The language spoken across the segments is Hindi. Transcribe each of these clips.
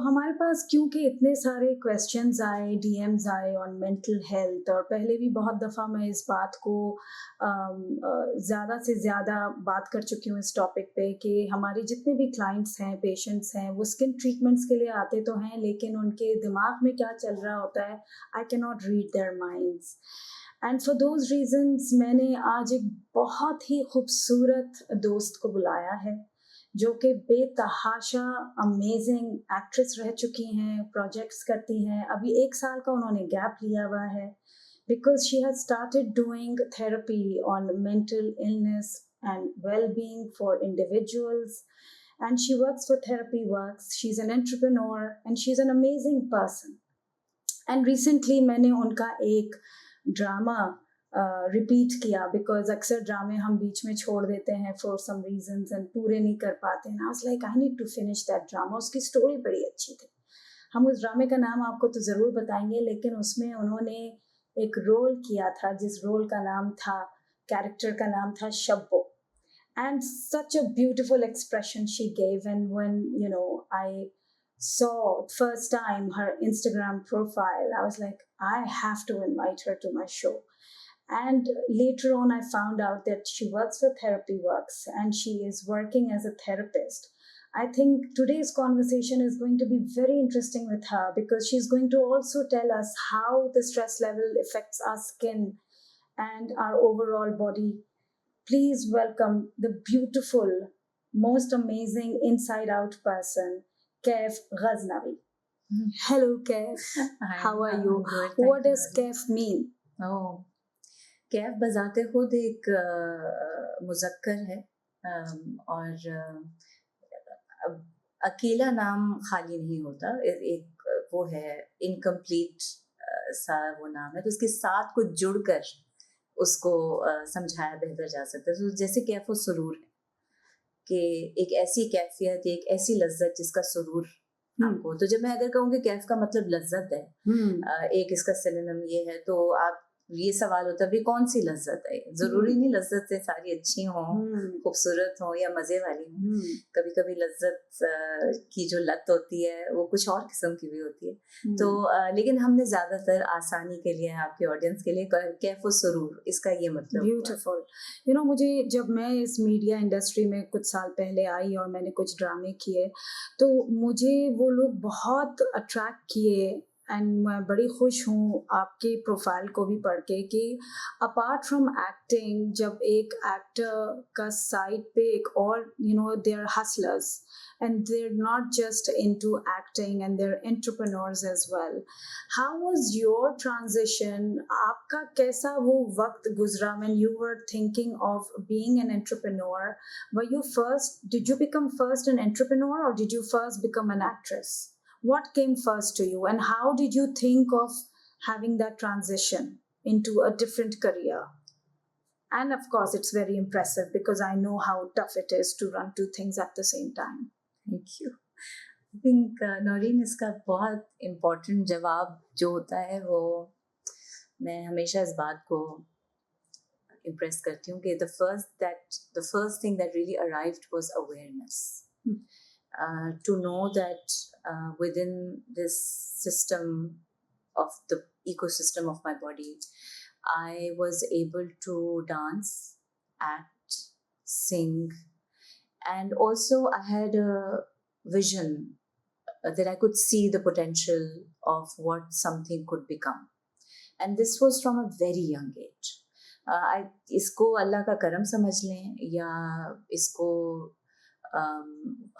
हमारे पास क्योंकि इतने सारे क्वेश्चंस आए, डीएम्स आए ऑन मेंटल हेल्थ और पहले भी बहुत दफ़ा मैं इस बात को ज़्यादा से ज़्यादा बात कर चुकी हूँ इस टॉपिक पे कि हमारे जितने भी क्लाइंट्स हैं, पेशेंट्स हैं, वो स्किन ट्रीटमेंट्स के लिए आते तो हैं, लेकिन उनके दिमाग में क्या चल रहा होता है, I can not read their minds. And for those reasons मैंने आज एक बहुत ही खूबसूरत दोस्त को बुलाया है जो कि बेतहाशा अमेजिंग एक्ट्रेस रह चुकी हैं, प्रोजेक्ट्स करती हैं। अभी 1 साल का उन्होंने गैप लिया हुआ है because she has started doing therapy on mental illness and well-being for individuals, and she works for Therapy Works. She's an entrepreneur and she's an amazing person. And recently मैंने उनका एक ड्रामा रिपीट किया बिकॉज अक्सर ड्रामे हम बीच में छोड़ देते हैं फॉर सम रीजंस एंड पूरे नहीं कर पाते हैं। I was like I need to finish that drama. उसकी स्टोरी बड़ी अच्छी थी। हम उस ड्रामे का नाम आपको तो ज़रूर बताएंगे, लेकिन उसमें उन्होंने एक रोल किया था जिस रोल का नाम था, कैरेक्टर का नाम था Shabbo. And such a beautiful expression she gave. And when I saw first time her Instagram profile, I was like, I have to invite her to my show. And later on I found out that she works for Therapy Works and she is working as a therapist. I think today's conversation is going to be very interesting with her because she's going to also tell us how the stress level affects our skin and our overall body. Please welcome the beautiful, most amazing inside out person, Kaif Ghaznavi. Hello, Kaif. Hi, How are I'm you? good. What Thank you. does Kaif mean? Oh, Kaif बजाते खुद एक मुज़क्कर है और अब अकेला नाम खाली नहीं होता। एक वो है इनकम्प्लीट सा वो नाम है, तो उसके साथ कुछ जुड़कर उसको समझाया बेहतर जा सकता है। तो जैसे कैफ व सुरूर है कि एक ऐसी कैफियत, एक ऐसी लज्जत जिसका सुरूर आपको, तो जब मैं अगर कहूँ कि कैफ का मतलब लज्जत है, एक इसका सिनोनिम ये है, तो आप ये सवाल होता है भी कौन सी लज्जत है। जरूरी नहीं लज्जत से सारी अच्छी हो, खूबसूरत हो या मजे वाली हो। कभी कभी लज्जत की जो लत होती है वो कुछ और किस्म की भी होती है। तो लेकिन हमने ज्यादातर आसानी के लिए, आपके ऑडियंस के लिए कैफ व सुरूर, इसका ये मतलब। ब्यूटीफुल। मुझे जब मैं इस मीडिया इंडस्ट्री में कुछ साल पहले आई और मैंने कुछ ड्रामे किए, तो मुझे वो लोग बहुत अट्रैक्ट किए। एंड मैं बड़ी खुश हूँ आपके प्रोफाइल को भी पढ़ के कि अपार्ट फ्रॉम एक्टिंग, जब एक एक्टर का साइड पे एक और they are hustlers and they're not just into acting and they're entrepreneurs as well. How was your transition? आपका कैसा वो वक्त गुजरा when you were thinking of being an entrepreneur? Did you become first an entrepreneur or did you first become an actress? What came first to you and how did you think of having that transition into a different career? And of course, it's very impressive because I know how tough it is to run two things at the same time. Thank you. I think Naureen, इसका बहुत इम्पोर्टेंट जवाब जो होता है वो मैं हमेशा इस बात को इम्प्रेस करती हूँ कि the first thing that really arrived was awareness. To know that within this system of the ecosystem of my body, I was able to dance, act, sing, and also I had a vision that I could see the potential of what something could become. And this was from a very young age. इसको अल्लाह का करम समझ लें या इसको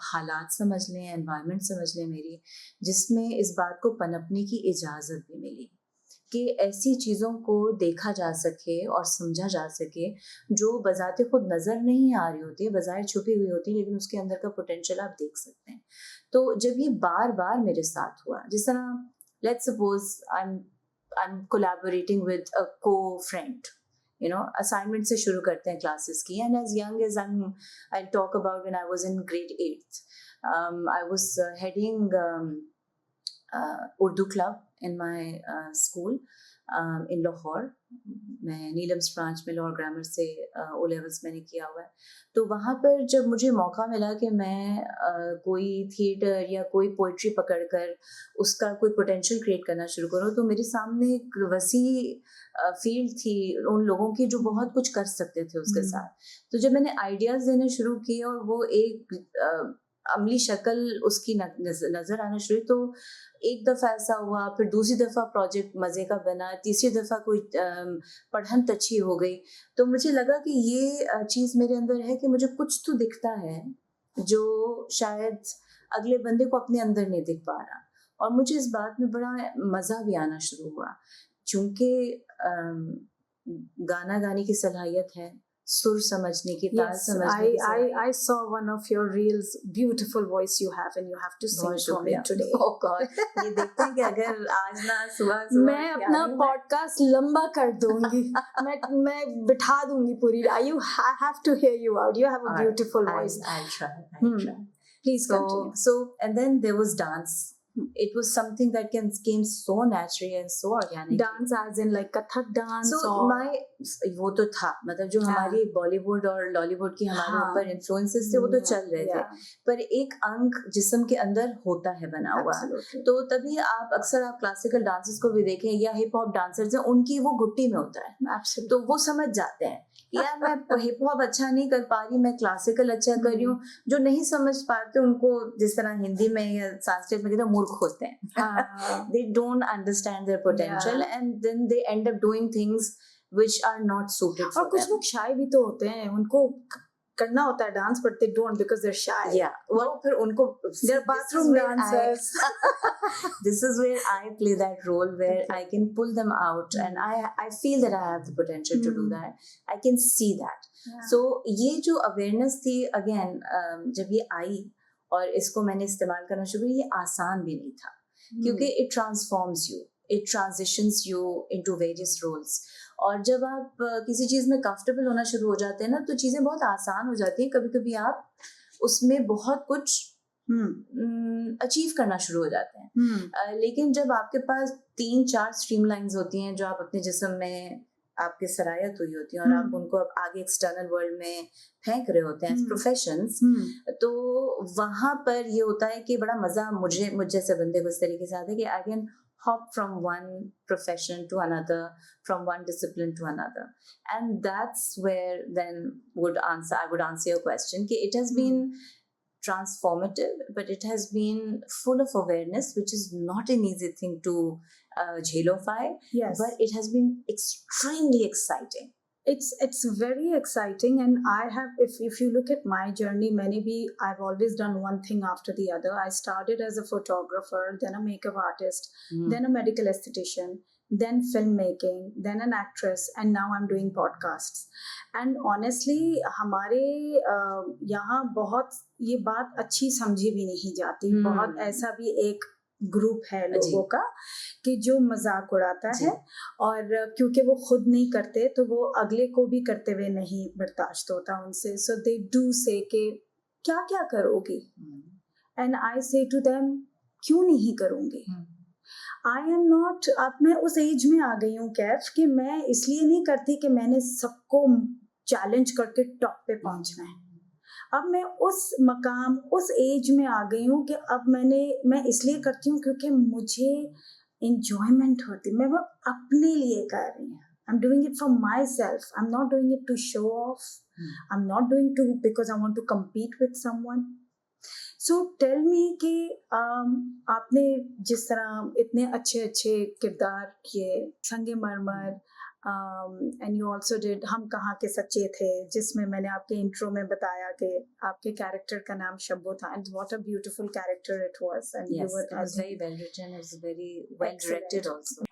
हालात समझ लें, एनवायरनमेंट समझ लें मेरी, जिसमें इस बात को पनपने की इजाज़त भी मिली कि ऐसी चीज़ों को देखा जा सके और समझा जा सके जो बजाते खुद नज़र नहीं आ रही होती है, बज़ाहिर छुपी हुई होती है, लेकिन उसके अंदर का पोटेंशियल आप देख सकते हैं। तो जब ये बार बार मेरे साथ हुआ, जिस तरह let's suppose I am collaborating with a को फ्रेंड, असाइनमेंट से शुरू करते हैं क्लासेस की, and as young age I talk about when I was in grade 8th, I was heading Urdu club in my school. In Lahore. मैं नीलम्स ब्रांच में लॉ और ग्रामर से ओ लेवल्स मैंने किया हुआ है। तो वहाँ पर जब मुझे मौका मिला कि मैं कोई थिएटर या कोई पोइट्री पकड़कर उसका कोई पोटेंशियल क्रिएट करना शुरू करूँ, तो मेरे सामने एक वसी फील्ड थी उन लोगों की जो बहुत कुछ कर सकते थे उसके साथ। तो जब मैंने आइडियाज़ देने शुरू किए और वो एक अमली शक्ल उसकी नज़र आना शुरू, तो एक दफ़ा ऐसा हुआ, फिर दूसरी दफ़ा प्रोजेक्ट मज़े का बना, तीसरी दफ़ा कोई पढ़ंत अच्छी हो गई। तो मुझे लगा कि ये चीज़ मेरे अंदर है कि मुझे कुछ तो दिखता है जो शायद अगले बंदे को अपने अंदर नहीं दिख पा रहा, और मुझे इस बात में बड़ा मज़ा भी आना शुरू हुआ। चूँकि गाना गाने की सलाहियत है, सुर समझने की, ताल Yes, समझने की सलाहियत। I saw one of your reels. Beautiful voice you have, and you have to sing बहुत for me शुक्रिया। today. ओह गॉड, ये देखते हैं कि अगर आज ना सुबह मैं अपना पॉडकास्ट लंबा कर दूंगी। मैं बिठा दूंगी पूरी। You have to hear you out. You have a beautiful voice. I'll try. Please continue. So and then there was dance. It was something that came so naturally and so organic. Dance as in like Kathak dance So or वो तो था, मतलब जो हमारी बॉलीवुड और लॉलीवुड की हमारे ऊपर इन्फ्लुएंसेस थे वो तो चल रहे थे, पर एक अंग जिस्म के अंदर होता है बना हुआ। तो तभी आप अक्सर आप क्लासिकल डांसर्स को भी देखें या हिप हॉप डांसर्स हैं, उनकी वो घुट्टी में होता है, तो वो समझ जाते हैं यार मैं हिप हॉप अच्छा नहीं कर पा रही, मैं क्लासिकल अच्छा कर रही हूँ। जो नहीं समझ पाते उनको जिस तरह हिंदी में या संस्कृत में कहते हैं मूर्ख होते हैं। They don't understand their potential and then they end up doing things which are not suited for और कुछ them. लोग शाय भी तो होते हैं, उनको करना होता है dance, but they don't because they're shy. Yeah, well, फिर उनको they're bathroom dancers. This is where I play that role where I can pull them out and I feel that I have the potential to do that. I can see that. So ये जो awareness थी again जब ये आई और इसको मैंने इस्तेमाल करना शुरू किया, ये आसान भी नहीं था क्योंकि it transforms you, it transitions you into various roles. और जब आप किसी चीज़ में कंफर्टेबल होना शुरू हो जाते हैं ना, तो चीज़ें बहुत आसान हो जाती हैं। कभी-कभी आप उसमें बहुत कुछ अचीव करना शुरू हो जाते हैं। लेकिन जब आपके पास 3-4 स्ट्रीमलाइंस होती हैं जो आप अपने जिस्म में आपके सरायत हुई होती हैं और आप उनको अब आगे एक्सटर्नल वर्ल्ड में फेंक रहे होते हैं प्रोफेशंस, तो वहाँ पर ये होता है कि बड़ा मज़ा मुझ जैसे बंदे को इस तरीके से आता है कि I can hop from one profession to another, from one discipline to another, and that's where then I would answer your question कि it has been transformative, but it has been full of awareness, which is not an easy thing to झेलोफाई, but it has been extremely exciting. It's very exciting, and I have, if you look at my journey, I've always done one thing after the other. I started as a photographer, then a makeup artist, then a medical esthetician, then filmmaking, then an actress, and now I'm doing podcasts. And honestly, हमारे यहाँ बहुत ये बात अच्छी समझी भी नहीं जाती। बहुत ऐसा भी एक ग्रुप है लोगों का कि जो मजाक उड़ाता है, और क्योंकि वो खुद नहीं करते तो वो अगले को भी करते हुए नहीं बर्दाश्त होता उनसे। सो दे डू से कि क्या क्या करोगी, एंड आई से टू देम क्यों नहीं करूँगी। आई एम नॉट, अब मैं उस एज में आ गई हूँ कैफ कि मैं इसलिए नहीं करती कि मैंने सबको चैलेंज करके टॉप पे पहुँचना है। अब मैं उस मकाम, उस एज में आ गई हूँ कि अब मैं इसलिए करती हूँ क्योंकि मुझे enjoyment होती, मैं वो अपने लिए कर रही हूँ। I'm doing it for myself. I'm not doing it to show off. I'm not doing it because I want to compete with someone. So tell me कि आपने जिस तरह इतने अच्छे अच्छे किरदार किए, संगे मरमर, and you also did हम कहाँ के सच्चे थे, जिसमें मैंने आपके इंट्रो में बताया कि आपके कैरेक्टर का नाम शब्बो था, and what a beautiful character it was, and yes, you were, it was very well written, it was very well directed also.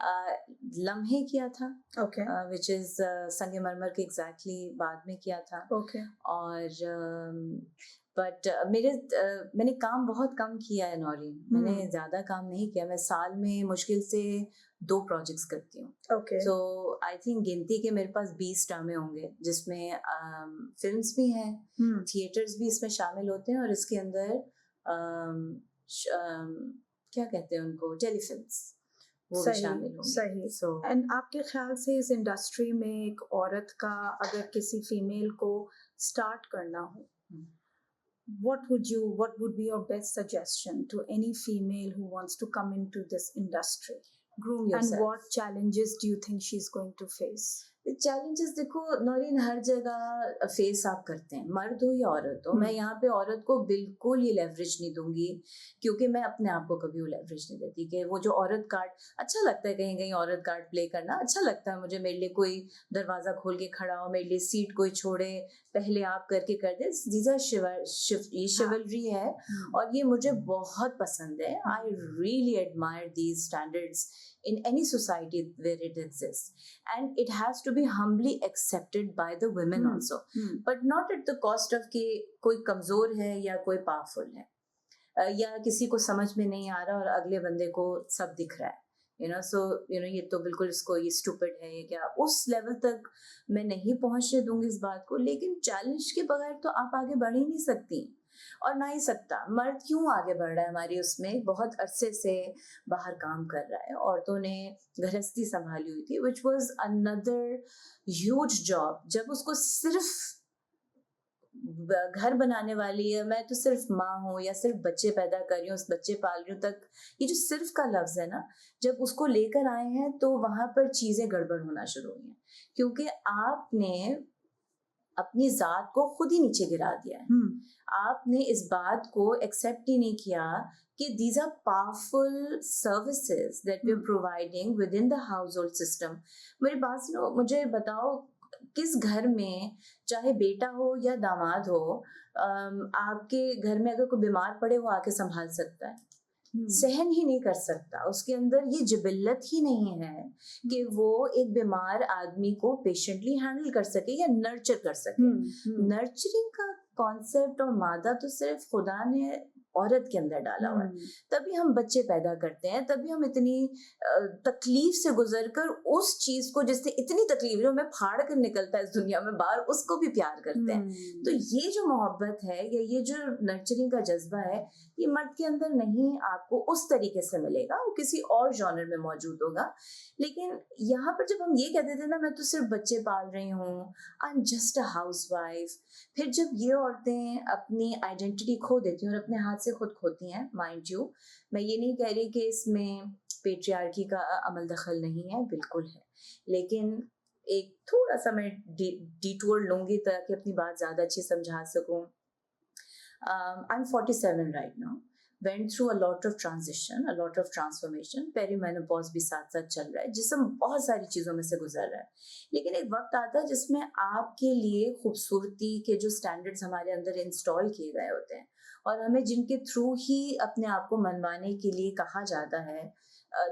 लम्हे किया था, okay, which is संगे मरमर के exactly बाद में किया था, okay, और बट मैंने काम बहुत कम किया है नौरीन, मैंने ज़्यादा काम नहीं किया। मैं साल में मुश्किल से 2 प्रोजेक्ट्स करती हूँ। okay, सो आई थिंक गिनती के मेरे पास 20 ड्रामे होंगे जिसमें फिल्म्स भी हैं, थिएटर्स भी इसमें शामिल होते हैं, और इसके अंदर क्या कहते हैं उनको, टेलीफिल्म्स। वो भी शामिल होंगी। सही। सो एंड आपके ख्याल से इस इंडस्ट्री में एक औरत का अगर किसी फीमेल को स्टार्ट करना हो, what would be your best suggestion to any female who wants to come into this industry? Groom And yourself. what challenges do you think she's going to face? Challenges देखो नौरीन, हर जगह फेस आप करते हैं, मर्द हो या औरत हो। मैं यहाँ पे औरत को बिल्कुल ये लेवरेज नहीं दूंगी, क्योंकि मैं अपने आप को कभी वो लेवरेज नहीं देती कि वो जो औरत कार्ड अच्छा लगता है, कहीं कहीं औरत कार्ड प्ले करना अच्छा लगता है मुझे। मेरे लिए कोई दरवाजा खोल के खड़ा हो, मेरे लिए सीट कोई छोड़े, पहले आप करके कर दे, ये शिवलरी है और ये मुझे बहुत पसंद है। I really admire these standards in any society where it exists, and it has to be humbly accepted by the women also, but not at the cost of कि कोई कमजोर है या कोई पावरफुल है या किसी को समझ में नहीं आ रहा और अगले बंदे को सब दिख रहा है, सो ये तो बिल्कुल इसको ये स्टूपिड है ये क्या, उस लेवल तक मैं नहीं पहुंचने दूंगी इस बात को। लेकिन चैलेंज के बगैर तो आप आगे बढ़ ही नहीं सकती और ना ही सकता। मर्द क्यों आगे बढ़ रहा है हमारी उसमें, बहुत अरसे से बाहर काम कर रहा है, औरतों ने गृहस्थी संभाली हुई थी, which was another huge job. जब उसको सिर्फ घर बनाने वाली है, मैं तो सिर्फ माँ हूँ या सिर्फ बच्चे पैदा कर रही हूँ, उस बच्चे पाल रही हूँ तक, ये जो सिर्फ का लफ्ज है ना, जब उसको लेकर आए हैं तो वहां पर चीजें गड़बड़ होना शुरू हुई हैं, क्योंकि आपने अपनी जात को खुद ही नीचे गिरा दिया है। आपने इस बात को एक्सेप्ट ही नहीं किया कि these are powerful services that we're providing within the household system। मेरी बात सुनो, मुझे बताओ किस घर में चाहे बेटा हो या दामाद हो, आपके घर में अगर कोई बीमार पड़े वो आके संभाल सकता है? सहन ही नहीं कर सकता। उसके अंदर ये जिबिल्लत ही नहीं है कि वो एक बीमार आदमी को पेशेंटली हैंडल कर सके या नर्चर कर सके। नर्चरिंग का कॉन्सेप्ट और मादा तो सिर्फ खुदा ने औरत के अंदर डाला हुआ है, तभी हम बच्चे पैदा करते हैं, तभी हम इतनी तकलीफ से गुजरकर उस चीज को जिससे इतनी तकलीफ है, हमें फाड़ कर निकलता है इस दुनिया में बाहर, उसको भी प्यार करते हैं। तो ये जो मोहब्बत है या ये जो नर्चरिंग का जज्बा है, ये मर्द के अंदर नहीं आपको उस तरीके से मिलेगा, वो किसी और जॉनर में मौजूद होगा। लेकिन यहाँ पर जब हम ये कहते थे ना, मैं तो सिर्फ बच्चे पाल रही हूँ, I am just a housewife, फिर जब ये औरतें अपनी आइडेंटिटी खो देती हैं और अपने हाथ से खुद खोती हैं, माइंड यू, मैं ये नहीं कह रही कि इसमें पेट्रियार्की का अमल दखल नहीं है, बिल्कुल है, लेकिन एक थोड़ा सा मैं डिटूर लूंगी ताकि अपनी बात ज्यादा अच्छी समझा सकूं। I am 47 right now, went through a lot of transition, a lot of transformation, perimenopause भी साथ साथ चल रहा है, जिसम बहुत सारी चीज़ों में से गुजर रहा है। लेकिन एक वक्त आता है जिसमें आपके लिए खूबसूरती के जो स्टैंडर्ड्स हमारे अंदर इंस्टॉल किए गए होते हैं और हमें जिनके थ्रू ही अपने आप को मनवाने के लिए कहा जाता है,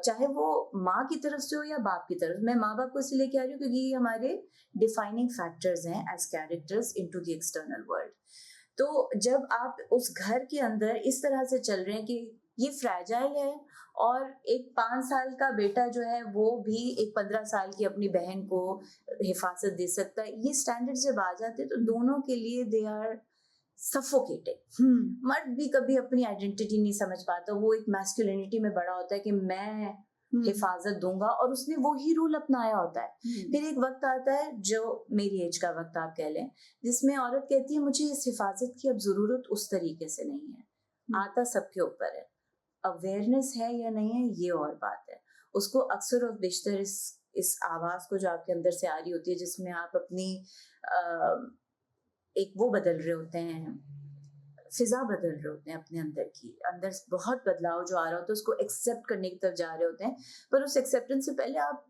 चाहे वो माँ की तरफ से हो या बाप की तरफ। मैं माँ बाप को इसलिए कह रही हूँ क्योंकि ये हमारे डिफाइनिंग फैक्टर्स हैं as characters into the external world. तो जब आप उस घर के अंदर इस तरह से चल रहे हैं कि ये फ्रैजाइल है और एक 5 साल का बेटा जो है वो भी एक 15 साल की अपनी बहन को हिफाजत दे सकता है, ये स्टैंडर्ड जब आ जाते हैं तो दोनों के लिए दे आर सफोकेटिंग। मर्द भी कभी अपनी आइडेंटिटी नहीं समझ पाता, वो एक मैस्कुलिनिटी में बड़ा होता है कि मैं हिफाजत दूंगा और उसने वो ही रूल अपनाया होता है। फिर एक वक्त आता है जो मेरी एज का वक्त आप कह लें, जिसमें औरत कहती है मुझे इस हिफाजत की अब जरूरत उस तरीके से नहीं है। आता सबके ऊपर है, अवेयरनेस है या नहीं है ये और बात है। उसको अक्सर और बेशतर इस आवाज को जो आपके अंदर से आ रही होती है, जिसमें आप अपनी एक वो बदल रहे होते हैं, फिजा बदल रहे होते हैं अपने अंदर की, अंदर बहुत बदलाव जो आ रहा होता है उसको एक्सेप्ट करने की तरफ जा रहे होते हैं, पर उस एक्सेप्टेंस से पहले आप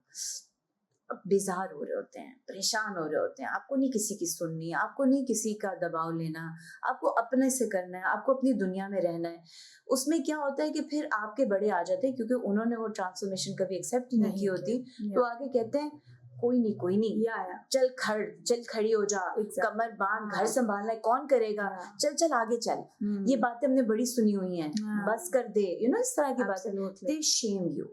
बेजार हो रहे होते हैं, परेशान हो रहे होते हैं। आपको नहीं किसी की सुननी, आपको नहीं किसी का दबाव लेना, आपको अपने से करना है, आपको अपनी दुनिया में रहना है। उसमें क्या होता है कि फिर आपके बड़े आ जाते हैं, क्योंकि उन्होंने वो ट्रांसफॉर्मेशन कभी एक्सेप्ट नहीं की होती, तो आगे कहते हैं कोई नहीं, चल खड़ी हो जा, कमर बांध, घर संभालना है, कौन करेगा, चल आगे चल, ये बातें हमने बड़ी सुनी हुई हैं, बस कर दे, इस तरह की बातें। They shame you,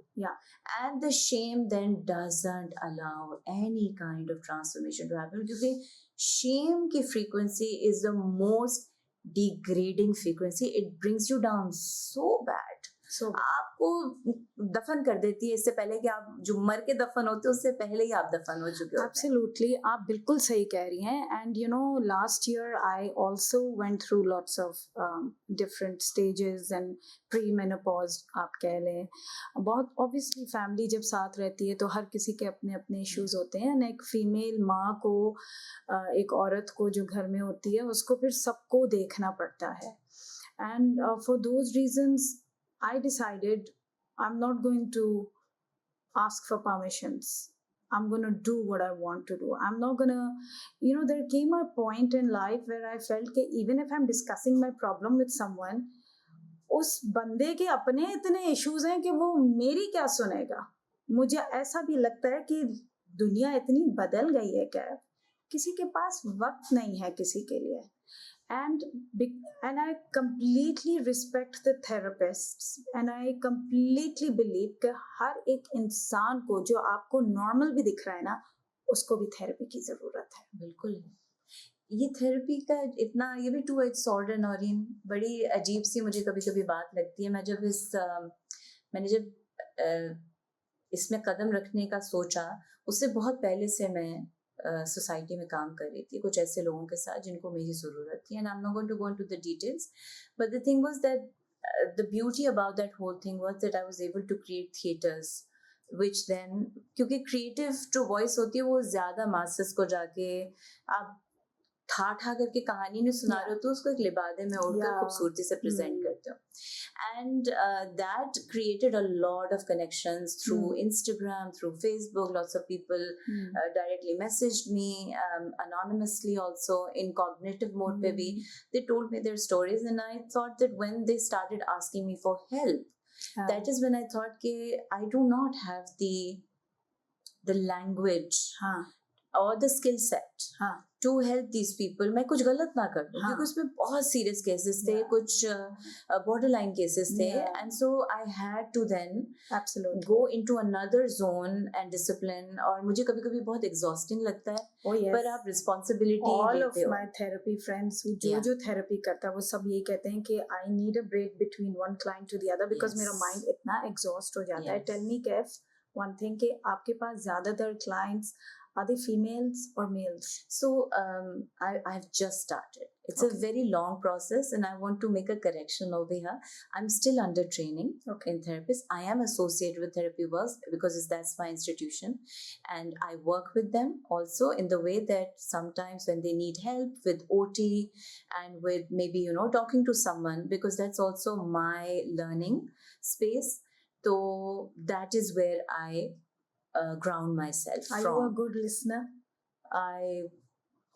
and the shame then doesn't allow any kind of transformation to happen, क्योंकि shame की frequency is the most degrading frequency, it brings you down so bad। आपको आपको दफन कर देती है इससे पहले कि आप जो मर के दफन होते हैं उससे पहले ही आप दफन हो चुके होते हैं। Absolutely, आप बिल्कुल सही कह रही हैं. And you know, last year I also went through lots of different stages and pre-menopause आप कह लें. बहुत obviously family जब साथ रहती है तो हर किसी के अपने अपने issues होते हैं. And एक female माँ को एक औरत को जो घर में होती है उसको फिर सबको देखना पड़ता है. And for those reasons I decided I'm not going to ask for permissions. I'm going to do what I want to do. I'm not going to, you know, there came a point in life where I felt that even if I'm discussing my problem with someone, उस बंदे के अपने इतने इश्यूज हैं कि वो मेरी क्या सुनेगा. मुझे ऐसा भी लगता है कि दुनिया इतनी बदल गई है क्या, किसी के पास वक्त नहीं है किसी के लिए. And I completely respect the therapists and I completely believe कि हर एक इंसान को जो आपको नॉर्मल भी दिख रहा है ना, उसको भी थेरेपी की जरूरत है. बिल्कुल. ये थेरेपी का इतना, ये भी टू एज सॉर्ड है नौरीन. बड़ी अजीब सी मुझे कभी कभी बात लगती है. मैंने जब इसमें कदम रखने का सोचा, उससे बहुत पहले से मैं सोसाइटी में काम कर रही थी कुछ ऐसे लोगों के साथ जिनको मेरी ज़रूरत थी. And I am not going to go into the details, but the thing was that the beauty about that whole thing was that I was able to create theatres which then, क्योंकि क्रिएटिव जो वॉइस होती है वो ज़्यादा मासेस को जाके आप ठा करके कहानी नहीं सुना रहे हो तो उसको एक लिबादे में उड़कर खूबसूरती से प्रेजेंट करते हो. And that created a lot of connections through Instagram, through Facebook. Lots of people directly messaged me, anonymously also, in cognitive mode pe bhi. They told me their stories and I thought that when they started asking me for help, that is when I thought that I do not have the language or the skill set to help these people. मैं कुछ गलत ना कर दूं क्योंकि उसमें बहुत serious cases थे, कुछ borderline cases थे, and so I had to then go into another zone and discipline. और मुझे कभी-कभी बहुत exhausting लगता है. पर आप responsibility all लेते हो. of my therapy friends जो therapy करता है वो सब यही कहते हैं कि I need a break between one client to the other because मेरा mind इतना exhaust हो जाता है. Tell me Kaif, one thing कि आपके पास ज़्यादातर clients are they females or males? So I've just started. It's a very long process and I want to make a correction over here. I'm still under training in therapist. I am associated with Therapy Works because that's my institution, and I work with them also in the way that sometimes when they need help with OT and with maybe, you know, talking to someone, because that's also my learning space. So that is where I ground myself from. Are you a good listener? I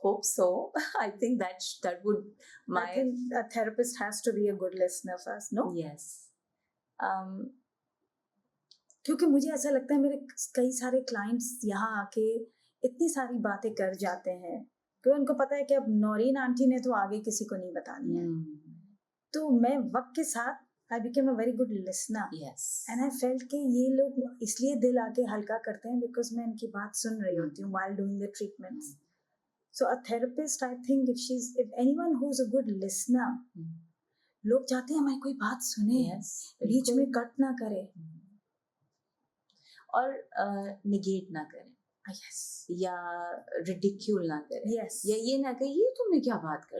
hope so. I think that would I think a therapist has to be a good listener first, no? Yes. क्योंकि मुझे ऐसा लगता है मेरे कई सारे clients यहाँ आके इतनी सारी बातें कर जाते हैं कि उनको पता है कि अब नौरीन आंटी ने तो आगे किसी को नहीं बतानी है. तो मैं वक्त के साथ I became a very good listener. Yes. And I felt कि ये लोग इसलिए दिल आके हल्का करते हैं because मैं इनकी बात सुन रही होती हूँ while doing the treatments. So a therapist, I think if anyone who's a good listener, लोग चाहते हैं हमारी कोई बात सुने, बीच में कट ना करे और negate ना करे. Yes. या रिडिक्यूल ना करे. Yes. या ये ना कहे ये तुमने क्या बात कर.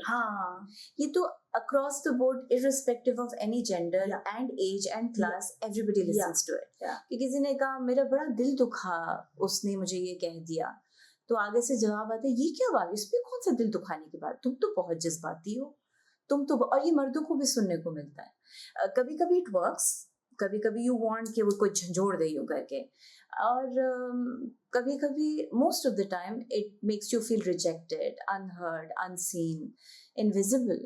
ये तो across the board, irrespective of any gender and age and class, everybody listens to it. कि किसी ने कहा मेरा बड़ा दिल दुखा, उसने मुझे ये कह दिया, तो आगे से जवाब आता है ये क्या बात, इस पे कौन सा दिल दुखाने की बात, तुम तो बहुत जज्बाती हो, तुम तो. और ये मर्दों को भी सुनने को मिलता है. कभी कभी इट वर्क्स, कभी कभी यू वांट कि वो कोई झंझोड़ दे यूं करके, और कभी कभी most of the time it makes you feel rejected, unheard, unseen, invisible,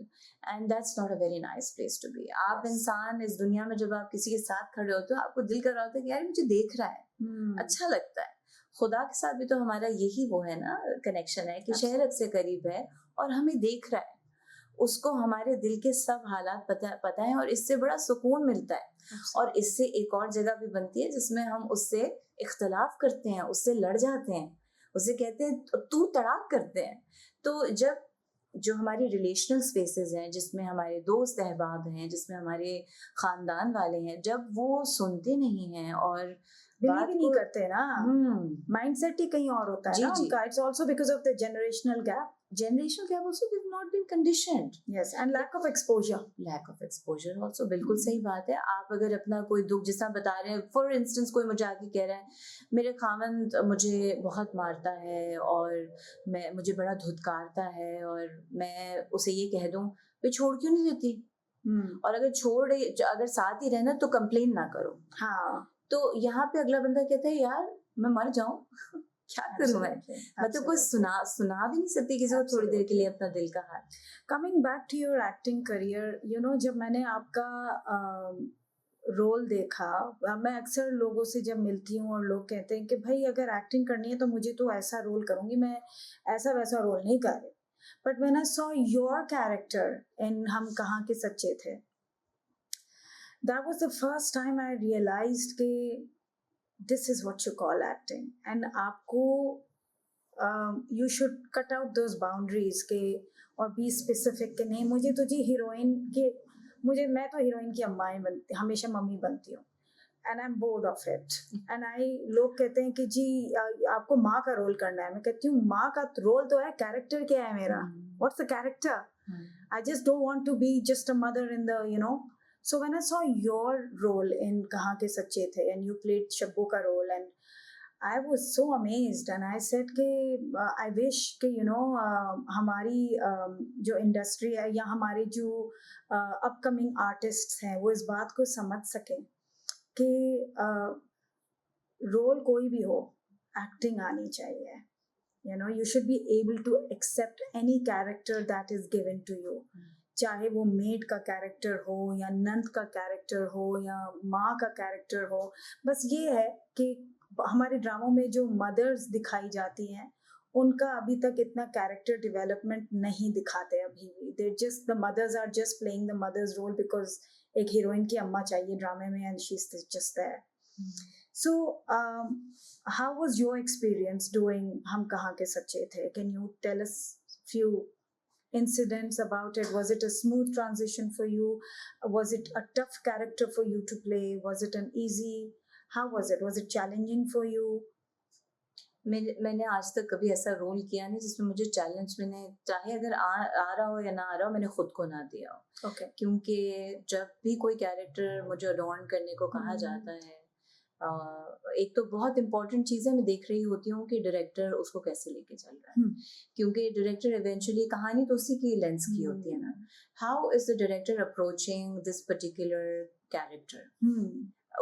and that's not a very nice place to be. आप इंसान इस दुनिया में जब आप किसी के साथ खड़े होते हो आपको दिल कर रहा होता है कि यार मुझे देख रहा है, अच्छा लगता है. खुदा के साथ भी तो हमारा यही वो है ना कनेक्शन है कि शहरत से करीब है और हमें देख रहा है, उसको हमारे दिल के सब हालात पता है और इससे बड़ा सुकून मिलता है. और इससे एक और जगह भी बनती है जिसमें हम उससे इख्तलाफ करते हैं, उससे लड़ जाते हैं, उसे कहते हैं तू तड़ाक करते हैं. तो जब जो हमारी रिलेशनल स्पेसेस हैं, जिसमें हमारे दोस्त अहबाब हैं, जिसमें हमारे ख़ानदान वाले हैं, जब वो सुनते नहीं हैं और बिलीव बात ही नहीं को करते ना, माइंडसेट ही कहीं और होता है जी ना जी उनका. It's also because of the generational gap. Generation gap also we not been conditioned. Yes, and lack of exposure. Lack of exposure also, बिल्कुल सही बात है. आप अगर अपना कोई दुख जिस तरह बता रहे हैं, फॉर इंस्टेंस कोई मुझे आके कह रहा है मेरे खामंद मुझे बहुत मारता है और मुझे बड़ा धुतकारता है, और मैं उसे ये कह दूं वे छोड़ क्यों नहीं देती, और अगर साथ ही रहना तो कंप्लेन ना करो. हाँ, तो यहाँ पे अगला बंदा कहता है यार मैं मर जाऊं क्या करूं मैं, मतलब कोई सुना भी नहीं सकती किसी को थोड़ी देर के लिए अपना दिल का हाल. Coming back to your acting career, you know, जब मैंने आपका रोल देखा, मैं अक्सर लोगों से जब मिलती हूँ और लोग कहते हैं कि भाई अगर एक्टिंग करनी है तो मुझे तो ऐसा रोल करूँगी, मैं ऐसा वैसा रोल नहीं कर रही. But when I saw your character in हम कहाँ के सच्चे थे, that was the first time I realized कि this is what you call acting. And आपको you should cut out those boundaries के और be specific कि नहीं मुझे तो जी हीरोइन के मैं तो हीरोइन की अम्मा ही बनती, हमेशा मम्मी बनती हूँ. And I'm bored of it. And लोग कहते हैं कि जी आपको माँ का रोल करना है. मैं कहती हूँ माँ का रोल तो है, कैरेक्टर क्या है मेरा? What's the character? I just don't want to be just a mother in the, you know. So when I saw your role in कहाँ के सच्चे थे and you played शब्बू का role, and I was so amazed and I said कि I wish कि you know हमारी जो इंडस्ट्री है या हमारे जो upcoming artists हैं वो इस बात को समझ सकें कि रोल कोई भी हो, एक्टिंग आनी चाहिए. You know, you should be able to accept any character that is given to you. चाहे वो मेड का कैरेक्टर हो या नंद का कैरेक्टर हो या माँ का कैरेक्टर हो. बस ये है कि हमारे ड्रामों में जो मदर्स दिखाई जाती हैं उनका अभी तक इतना कैरेक्टर डेवलपमेंट नहीं दिखाते अभी भी. They just the mothers are just playing the mothers role because एक हीरोइन की अम्मा चाहिए ड्रामे में and she is just there. So, how was your experience doing हम कहाँ के सच्चे थे? Can you tell us few incidents about it? Was it a smooth transition for you? Was it a tough character for you to play? Was it an easy? How was it? Was it challenging for you? मैंने आज तक कभी ऐसा रोल किया नहीं जिसमें मुझे चैलेंज मैंने चाहे अगर आ रहा हो या ना आ रहा हो मैंने खुद को ना दिया हो. Okay. क्योंकि जब भी कोई कैरेक्टर मुझे अडॉर्न करने को कहा जाता है, एक तो बहुत इंपॉर्टेंट चीज़ है मैं देख रही होती हूँ कि डायरेक्टर उसको कैसे लेके चल रहा है. क्योंकि डायरेक्टर इवेंचुअली कहानी तो उसी की लेंस की होती है ना. How is the director approaching this particular character,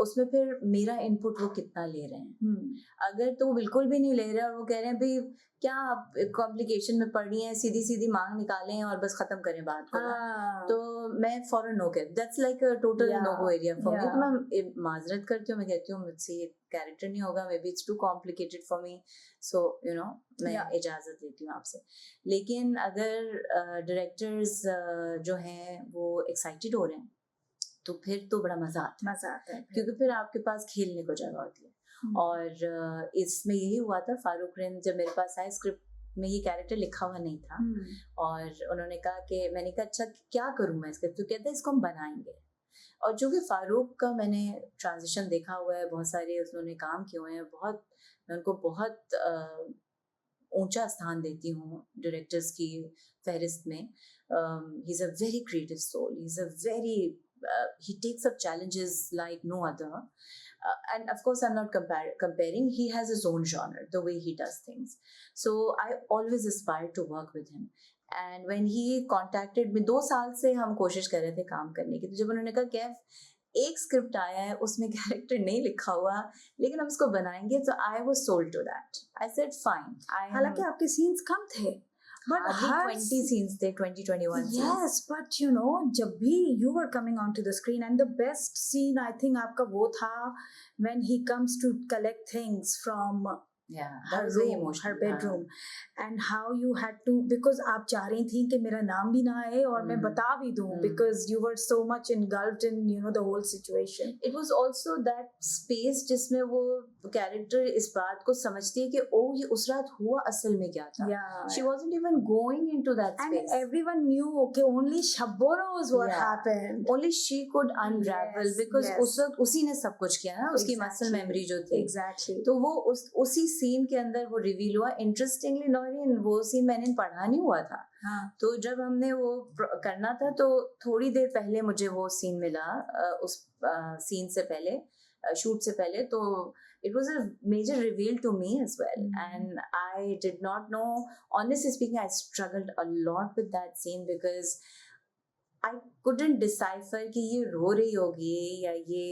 उसमें फिर मेरा इनपुट वो कितना ले रहे हैं. अगर तो वो बिल्कुल भी नहीं ले रहे और वो कह रहे हैं भाई क्या आप कॉम्प्लिकेशन में पड़ रही हैं, सीधी सीधी मांग निकालें और बस खत्म करें बात को, तो मैं फॉरन नो कहती, that's like a total no go area for me. तो मैं माजरत करती हूँ, मैं कहती हूँ मुझसे ये कैरेक्टर नहीं होगा, maybe it's too complicated for me, so you know मैं इजाजत लेती हूँ आपसे. लेकिन अगर डायरेक्टर्स जो हैं वो एक्साइटेड हो रहे हैं तो फिर तो बड़ा मजा आता है क्योंकि फिर आपके पास खेलने को जगह होती है. और इसमें यही हुआ था, फारूक रेन जब मेरे पास आए, स्क्रिप्ट में ये कैरेक्टर लिखा हुआ नहीं था और उन्होंने कहा कि मैंने कहा अच्छा क्या करूँ मैं इसके, तो कहते हैं इसको हम बनाएंगे. और जो कि फारूक का मैंने ट्रांजिशन देखा हुआ है, बहुत सारे उन्होंने काम किए हुए हैं, बहुत मैं उनको बहुत ऊंचा स्थान देती हूँ डायरेक्टर्स की फहरिस्त में. He is a very creative soul, he is a very he takes up challenges like no other. And of course I'm not comparing, he has his own genre, the way he does things, so I always aspired to work with him. And when he contacted me, 2 साल से हम कोशिश कर रहे थे काम करने की, तो जब उन्होंने कहा कैफ एक स्क्रिप्ट आया है उसमें कैरेक्टर नहीं लिखा हुआ लेकिन हम उसको बनाएंगे, तो I was sold to that. I said fine. हालांकि आपके सीन्स कम थे, but 20 scenes थे, 20-21 scenes. Yes, but you know जब भी you were coming onto the screen, and the best scene I think आपका वो था when he comes to collect things from Yeah, her that was very room, emotional. her bedroom, and how you had to, because आप चाह रही थी कि मेरा नाम भी ना आए और मैं बता भी दूं, because you were so much engulfed in, you know, the whole situation. It was also that space जिसमें वो character इस बात को समझती है कि ओ ये उस रात हुआ असल में क्या था. Yeah, She wasn't even going into that and space. everyone knew, okay, only Shabbo knows what Yeah. happened. Only she could unravel, Yes, because yes. उस वक्त उसी ने सब कुछ किया ना, उसकी muscle memory जो थी. Exactly. तो वो उसी सीन के अंदर वो रिवील हुआ. इंटरेस्टिंगली नौरीन, वो सीन मैंने पढ़ा नहीं हुआ था. हाँ. तो जब हमने वो करना था तो थोड़ी देर पहले मुझे वो सीन मिला, उस सीन से पहले, शूट से पहले. तो it was a major reveal to me as well. And I did not know, honestly speaking, I struggled a lot with that scene because I couldn't decipher कि ये रो रही होगी या ये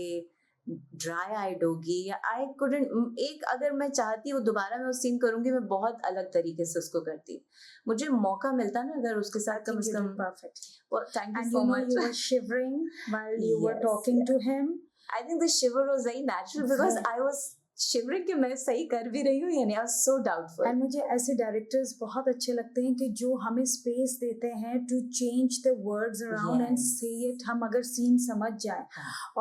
ड्राई आइड होगी, या आई कुडंट. एक अगर मैं चाहती वो दोबारा मैं उस सीन करूंगी, मैं बहुत अलग तरीके से उसको करती. मुझे मौका मिलता ना अगर उसके साथ कम से कम. Perfect. Well, thank you And so you know, much. you were shivering while you were Yes, talking to him. I think the shiver was very natural because I was shivering कि मैं सही कर भी रही हूँ या नहीं. I was so doubtful. And मुझे ऐसे डायरेक्टर्स बहुत अच्छे लगते हैं कि जो हमें स्पेस देते हैं to change the words around and say it. हम अगर सीन समझ जाए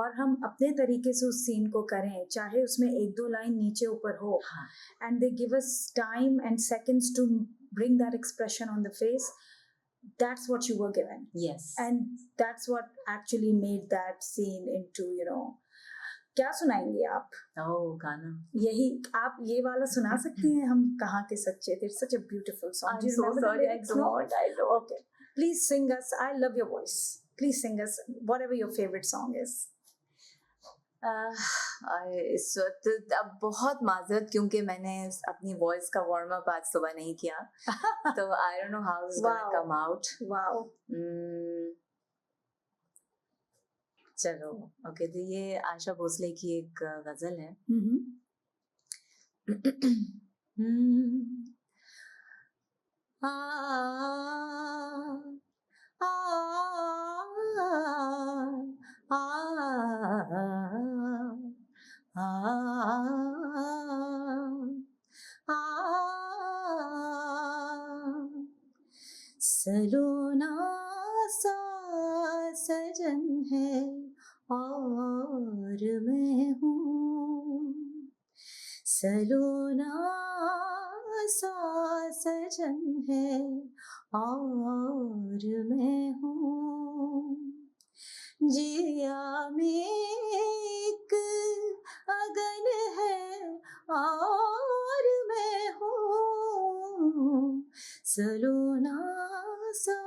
और हम अपने तरीके से उस सीन को करें, चाहे उसमें एक दो लाइन नीचे ऊपर हो, and they give us time and seconds to bring that expression on the face. That's what you were given. Yes. And that's what actually made that scene into, you know. क्या सुनाएंगे आप? गाना यही आप ये वाला सुना सकती हैं, हम कहाँ के सच्चे थे. Such a beautiful song. I'm so sorry, I don't. Okay, please sing us. I love your voice. Please sing us whatever your favorite song is. इस वक्त अब बहुत माजरत, क्योंकि मैंने अपनी वॉइस का वार्म अप आज सुबह नहीं किया. तो I don't know how it's gonna come out. Wow. चलो ओके. तो ये आशा भोसले की एक गजल है. आ आ आ आ सलोना सा सजन है और मैं हूँ. सलोना सा सजन है और मैं हूँ. जिया में एक अगन है और मैं हूँ. सलोना सा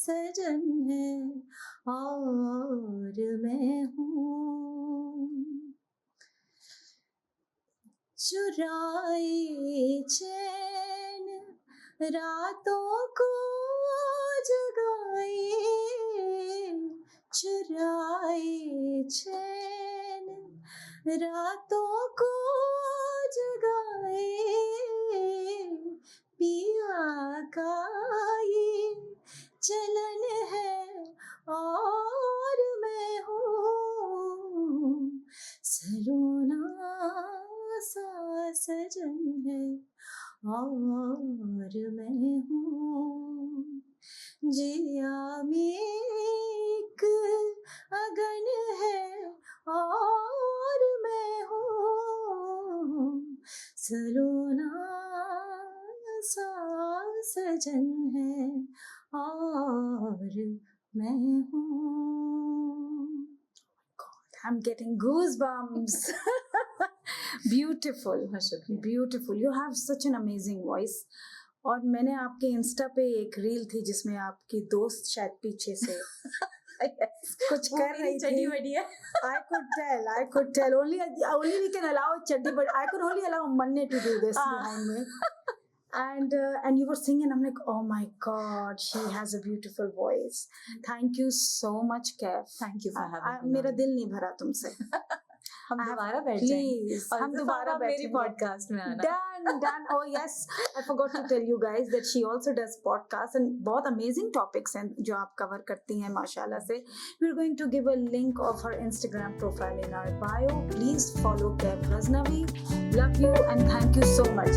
सजन है और मैं हूँ. चुराए चैन रातों को जगाए, चुराए चैन रातों को जगाए. पिया का ये चलन है और मैं हूँ. सलोना सा सजन है और मैं हूँ. जिया में एक अगन है और मैं हूँ. सलोना सा सजन है और मैं हूँ. I'm getting goosebumps. Beautiful. Beautiful. You have such an amazing voice. और मैंने आपके इंस्टा पे एक रील थी जिसमें आपकी दोस्त शायद पीछे से कुछ कर रही थी. I could tell. Only we can allow Chaddi, but I could only allow Manne to do this behind me. And you were singing. I'm like, oh my God, she has a beautiful voice. Thank you so much, Kaif. Thank you for having me. मेरा दिल नहीं भरा तुमसे. हम दोबारा बैठ जाएंगे. हम दोबारा मेरी पॉडकास्ट में आना. done. Oh yes, I forgot to tell you guys that she also does podcasts and बहुत amazing topics हैं जो आप cover करती हैं माशाल्लाह से. We're going to give a link of her Instagram profile in our bio. Please follow Kev Ghaznavi. Love you and thank you so much.